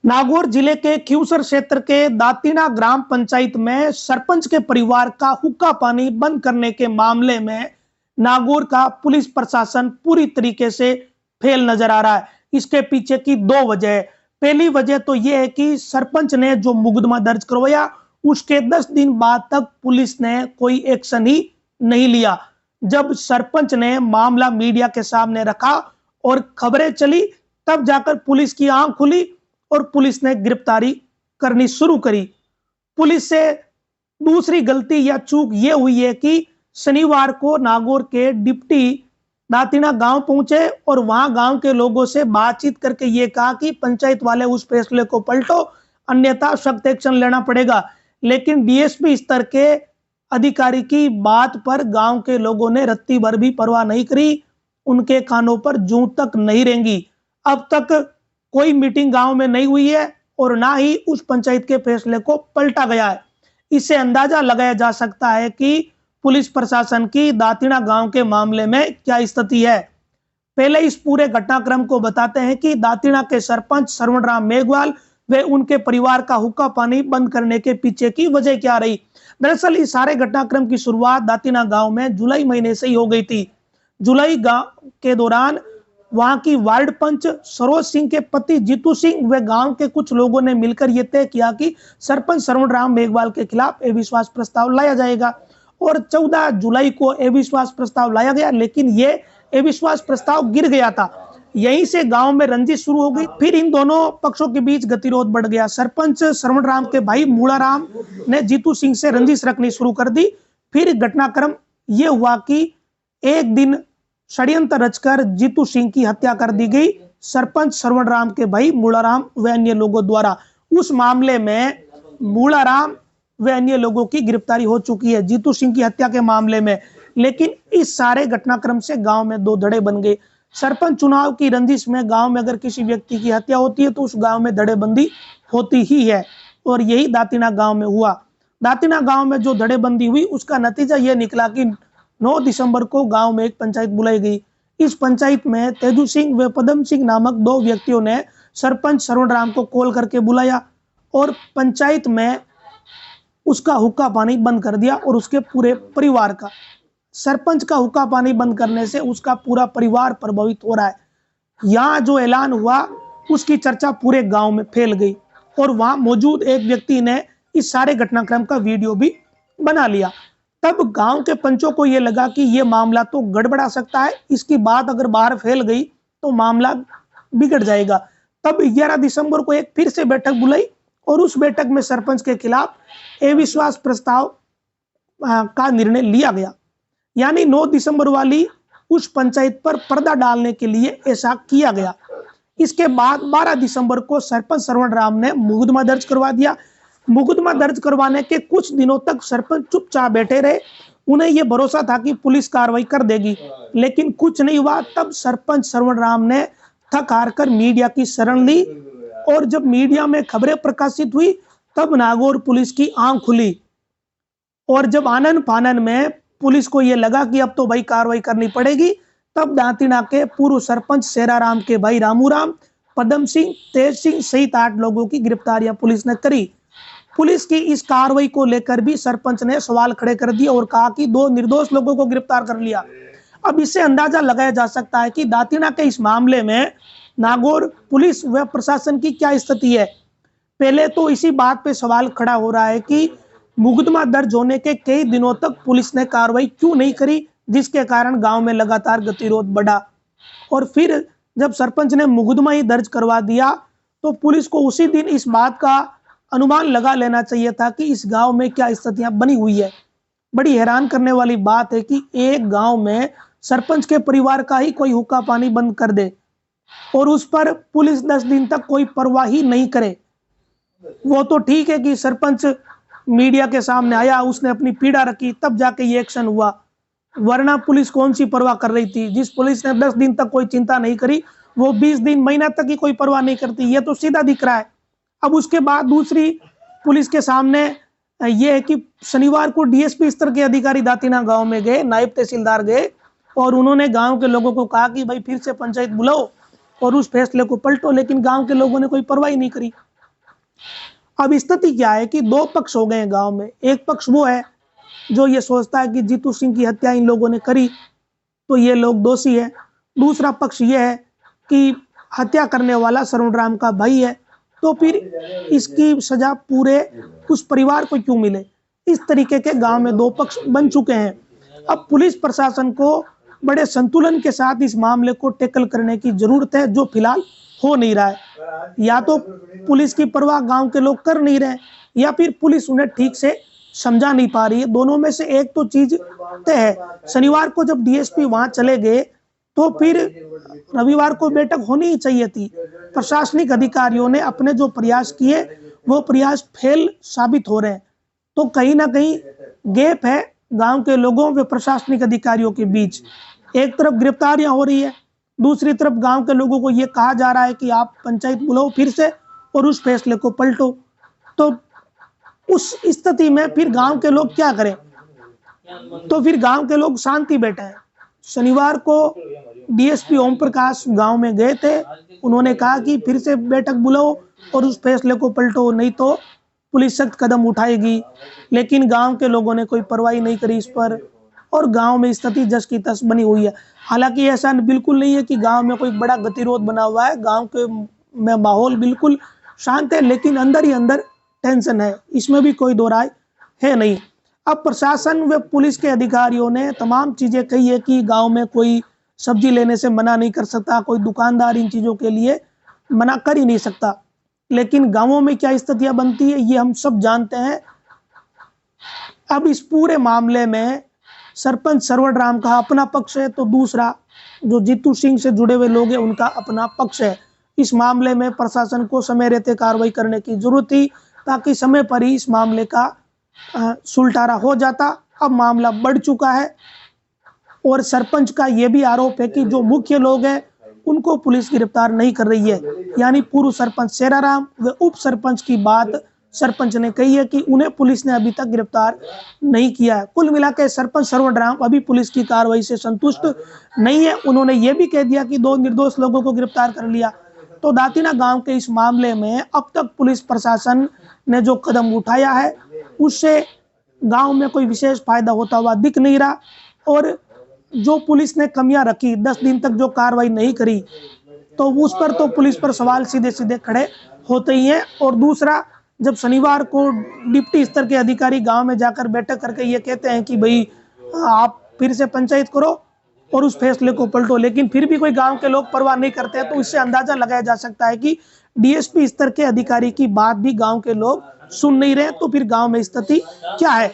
नागौर जिले के खियूसर क्षेत्र के दातिना ग्राम पंचायत में सरपंच के परिवार का हुक्का पानी बंद करने के मामले में नागौर का पुलिस प्रशासन पूरी तरीके से फेल नजर आ रहा है। इसके पीछे की दो वजह है। पहली वजह तो यह है कि सरपंच ने जो मुकदमा दर्ज करवाया उसके 10 दिन बाद तक पुलिस ने कोई एक्शन ही नहीं लिया। जब सरपंच ने मामला मीडिया के सामने रखा और खबरें चली, तब जाकर पुलिस की आंख खुली और पुलिस ने गिरफ्तारी करनी शुरू करी। पुलिस से दूसरी गलती या चूक यह हुई है कि शनिवार को नागौर के डिप्टी दातिना गांव पहुंचे और वहां गांव के लोगों से बातचीत करके ये कहा कि पंचायत वाले उस फैसले को पलटो, अन्यथा सख्त एक्शन लेना पड़ेगा। लेकिन डीएसपी स्तर के अधिकारी की बात पर गांव के लोगों ने रत्ती भर भी परवाह नहीं करी। उनके कानों पर जूं तक नहीं रेंगी। अब तक कोई मीटिंग गांव में नहीं हुई है और ना ही उस पंचायत के फैसले को पलटा गया है। इससे अंदाजा लगाया जा सकता है कि पुलिस प्रशासन की दातिना गांव के मामले में क्या स्थिति है। पहले इस पूरे घटनाक्रम को बताते हैं कि दातिना के सरपंच श्रवण राम मेघवाल व उनके परिवार का हुक्का पानी बंद करने के पीछे की वजह क्या रही। दरअसल इस सारे घटनाक्रम की शुरुआत दातिना गांव में जुलाई महीने से ही हो गई थी। जुलाई गांव के दौरान वहां की वार्ड पंच सरोज सिंह के पति जीतू सिंह व गांव के कुछ लोगों ने मिलकर यह तय किया कि सरपंच श्रवण राम मेघवाल के खिलाफ अविश्वास प्रस्ताव लाया जाएगा और 14 जुलाई को अविश्वास प्रस्ताव लाया गया, लेकिन यह अविश्वास प्रस्ताव गिर गया था। यहीं से गांव में रंजिश शुरू हो गई। फिर इन दोनों पक्षों के बीच गतिरोध बढ़ गया। सरपंच श्रवण राम के भाई मूला राम ने जीतू सिंह से रंजिश रखनी शुरू कर दी। फिर घटनाक्रम यह हुआ कि एक दिन षड्यंत्र रचकर जीतू सिंह की हत्या कर दी गई सरपंच श्रवण राम के भाई मूला राम व अन्य लोगों द्वारा। उस मामले में मूला राम व अन्य लोगों की गिरफ्तारी हो चुकी है जीतू सिंह की हत्या के मामले में। लेकिन इस सारे घटनाक्रम से गांव में दो धड़े बन गए। सरपंच चुनाव की रंजिश में गांव में अगर किसी व्यक्ति की हत्या होती है तो उस गांव में धड़ेबंदी होती ही है और यही दातिना गांव में हुआ। दातिना गांव में जो धड़ेबंदी हुई उसका नतीजा यह निकला कि 9 दिसंबर को गांव में एक पंचायत बुलाई गई। इस पंचायत में तेजू सिंह व पदम सिंह नामक दो व्यक्तियों ने सरपंच श्रवण राम को कॉल करके बुलाया और पंचायत में उसका हुक्का पानी बंद कर दिया और उसके पूरे परिवार का। सरपंच का हुक्का पानी बंद करने से उसका पूरा परिवार प्रभावित हो रहा है। यहाँ जो ऐलान हुआ उसकी चर्चा पूरे गांव में फैल गई और वहां मौजूद एक व्यक्ति ने इस सारे घटनाक्रम का वीडियो भी बना लिया। तब गांव के पंचों को यह लगा कि यह मामला तो गड़बड़ा सकता है, इसकी बात अगर बाहर फैल गई तो मामला बिगड़ जाएगा। तब 11 दिसंबर को एक फिर से बैठक बुलाई और उस बैठक में सरपंच के खिलाफ अविश्वास प्रस्ताव का निर्णय लिया गया। यानी 9 दिसंबर वाली उस पंचायत पर पर्दा डालने के लिए ऐसा किया गया। इसके बाद 12 दिसंबर को सरपंच श्रवण राम ने मुकदमा दर्ज करवा दिया। मुकदमा दर्ज करवाने के कुछ दिनों तक सरपंच चुपचाप बैठे रहे। उन्हें यह भरोसा था कि पुलिस कार्रवाई कर देगी, लेकिन कुछ नहीं हुआ। तब सरपंच श्रवण राम ने थक हार कर मीडिया की शरण ली और जब मीडिया में खबरें प्रकाशित हुई तब नागौर पुलिस की आंख खुली और जब आनन फानन में पुलिस को यह लगा कि अब तो भाई कार्रवाई करनी पड़ेगी, तब दातिना के पूर्व सरपंच शेरा राम के भाई रामू राम, पदम सिंह, तेज सिंह सहित 8 लोगों की गिरफ्तारियां पुलिस ने करी। पुलिस की इस कार्रवाई को लेकर भी सरपंच ने सवाल खड़े कर दिए और कहा कि 2 निर्दोष लोगों को गिरफ्तार कर लिया। अब इससे अंदाजा लगाया जा सकता है कि दातिना के इस मामले में नागौर पुलिस व प्रशासन की क्या स्थिति है। पहले तो इसी बात पे सवाल खड़ा हो रहा है कि मुकदमा दर्ज होने के कई दिनों तक पुलिस ने कार्रवाई क्यों नहीं करी, जिसके कारण गांव में लगातार गतिरोध बढ़ा। और फिर जब सरपंच ने मुकदमा ही दर्ज करवा दिया तो पुलिस को उसी दिन इस बात का अनुमान लगा लेना चाहिए था कि इस गांव में क्या स्थितियां बनी हुई है। बड़ी हैरान करने वाली बात है कि एक गांव में सरपंच के परिवार का ही कोई हुक्का पानी बंद कर दे और उस पर पुलिस 10 दिन तक कोई परवाह ही नहीं करे। वो तो ठीक है कि सरपंच मीडिया के सामने आया, उसने अपनी पीड़ा रखी, तब जाके ये एक्शन हुआ, वरना पुलिस कौन सी परवाह कर रही थी। जिस पुलिस ने 10 दिन तक कोई चिंता नहीं करी वो 20 दिन महीना तक ही कोई परवाह नहीं करती, ये तो सीधा दिख रहा है। अब उसके बाद दूसरी पुलिस के सामने ये है कि शनिवार को डीएसपी स्तर के अधिकारी दातिना गांव में गए, नायब तहसीलदार गए और उन्होंने गांव के लोगों को कहा कि भाई फिर से पंचायत बुलाओ और उस फैसले को पलटो, लेकिन गांव के लोगों ने कोई परवाह नहीं करी। अब स्थिति क्या है कि दो पक्ष हो गए हैं गांव में। एक पक्ष वो है जो ये सोचता है कि जीतू सिंह की हत्या इन लोगों ने करी तो ये लोग दोषी है। दूसरा पक्ष ये है कि हत्या करने वाला सरवण राम का भाई है, तो फिर इसकी सजा पूरे उस परिवार को क्यों मिले। इस तरीके के गांव में दो पक्ष बन चुके हैं। अब पुलिस प्रशासन को बड़े संतुलन के साथ इस मामले को टैकल करने की जरूरत है, जो फिलहाल हो नहीं रहा है। या तो पुलिस की परवाह गांव के लोग कर नहीं रहे, या फिर पुलिस उन्हें ठीक से समझा नहीं पा रही है। दोनों में से एक तो चीज तय है। शनिवार को जब डीएसपी वहां चले गए तो फिर रविवार को बैठक होनी ही चाहिए थी। प्रशासनिक अधिकारियों ने अपने जो प्रयास किए वो प्रयास फेल साबित हो रहे हैं। तो कहीं ना कहीं गैप है गांव के लोगों व प्रशासनिक अधिकारियों के बीच। एक तरफ गिरफ्तारियां हो रही है, दूसरी तरफ गांव के लोगों को यह कहा जा रहा है कि आप पंचायत बुलाओ फिर से और उस फैसले को पलटो। तो उस स्थिति में फिर गांव के लोग क्या करें? तो फिर गांव के लोग शांति बैठे हैं। शनिवार को डीएसपी ओम प्रकाश गांव में गए थे। उन्होंने कहा कि फिर से बैठक बुलाओ और उस फैसले को पलटो, नहीं तो पुलिस सख्त कदम उठाएगी। लेकिन गांव के लोगों ने कोई परवाही नहीं करी इस पर, और गांव में स्थिति जस की तस बनी हुई है। हालांकि ऐसा बिल्कुल नहीं है कि गांव में कोई बड़ा गतिरोध बना हुआ है। गांव के में माहौल बिल्कुल शांत है, लेकिन अंदर ही अंदर टेंशन है, इसमें भी कोई दो राय है नहीं। अब प्रशासन व पुलिस के अधिकारियों ने तमाम चीजें कही है कि गांव में कोई सब्जी लेने से मना नहीं कर सकता, कोई दुकानदार इन चीजों के लिए मना कर ही नहीं सकता। लेकिन गांवों में क्या स्थितियां बनती है ये हम सब जानते हैं। अब इस पूरे मामले में सरपंच सरवण राम का अपना पक्ष है, तो दूसरा जो जीतू सिंह से जुड़े हुए लोग हैं उनका अपना पक्ष है। इस मामले में प्रशासन को समय रहते कार्रवाई करने की जरूरत थी, ताकि समय पर ही इस मामले का सुलटारा हो जाता। अब मामला बढ़ चुका है, और सरपंच का यह भी आरोप है कि जो मुख्य लोग हैं उनको पुलिस गिरफ्तार नहीं कर रही है। यानी पूर्व सरपंच सेराराम व उप सरपंच की बात सरपंच ने कही है कि उन्हें पुलिस ने अभी तक गिरफ्तार नहीं किया है। कुल मिलाकर सरपंच सरवण राम अभी पुलिस की कार्रवाई से संतुष्ट नहीं है। उन्होंने ये भी कह दिया कि दो निर्दोष लोगों को गिरफ्तार कर लिया। तो दातिना गांव के इस मामले में अब तक पुलिस प्रशासन ने जो कदम उठाया है उससे गांव में कोई विशेष फायदा होता हुआ दिख नहीं रहा। और जो पुलिस ने कमियां रखी, 10 दिन तक जो कार्रवाई नहीं करी, तो उस पर तो पुलिस पर सवाल सीधे सीधे खड़े होते ही हैं। और दूसरा, जब शनिवार को डिप्टी स्तर के अधिकारी गांव में जाकर बैठक करके ये कहते हैं कि भाई आप फिर से पंचायत करो और उस फैसले को पलटो, लेकिन फिर भी कोई गांव के लोग परवाह नहीं करते हैं, तो इससे अंदाजा लगाया जा सकता है कि डीएसपी स्तर के अधिकारी की बात भी गांव के लोग सुन नहीं रहे। तो फिर गांव में स्थिति क्या है?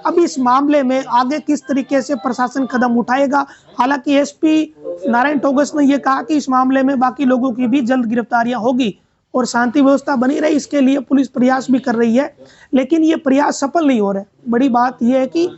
अब इस मामले में आगे किस तरीके से प्रशासन कदम उठाएगा? हालांकि एसपी नारायण टोगस ने यह कहा कि इस मामले में बाकी लोगों की भी जल्द गिरफ्तारियां होगी और शांति व्यवस्था बनी रही, इसके लिए पुलिस प्रयास भी कर रही है। लेकिन ये प्रयास सफल नहीं हो रहे। बड़ी बात यह है कि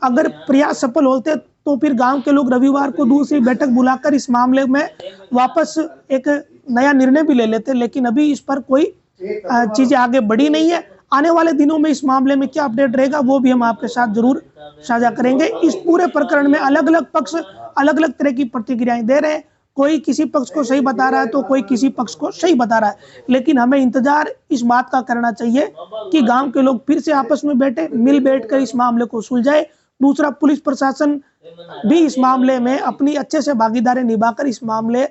अगर प्रयास सफल होते तो फिर गांव के लोग रविवार को दूसरी बैठक बुलाकर इस मामले में वापस एक नया निर्णय भी ले लेते। लेकिन अभी इस पर कोई चीजें आगे बढ़ी नहीं है। आने वाले दिनों में इस मामले में क्या अपडेट रहेगा वो भी हम आपके साथ जरूर साझा करेंगे। इस पूरे प्रकरण में अलग अलग पक्ष अलग अलग तरह की प्रतिक्रियाएं दे रहे हैं। कोई किसी पक्ष को सही बता रहा है तो कोई किसी पक्ष को सही बता रहा है। लेकिन हमें इंतजार इस बात का करना चाहिए कि गांव के लोग फिर से आपस में मिल बैठकर इस मामले को सुलझाए। दूसरा, पुलिस प्रशासन भी इस मामले में अपनी अच्छे से भागीदारी निभाकर इस मामले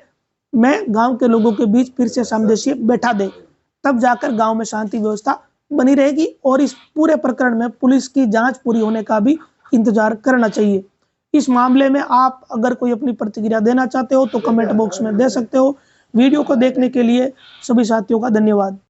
में गांव के लोगों के बीच फिर से सामंजस्य बैठा दे, तब जाकर गांव में शांति व्यवस्था बनी रहेगी। और इस पूरे प्रकरण में पुलिस की जांच पूरी होने का भी इंतजार करना चाहिए। इस मामले में आप अगर कोई अपनी प्रतिक्रिया देना चाहते हो तो कमेंट बॉक्स में दे सकते हो। वीडियो को देखने के लिए सभी साथियों का धन्यवाद।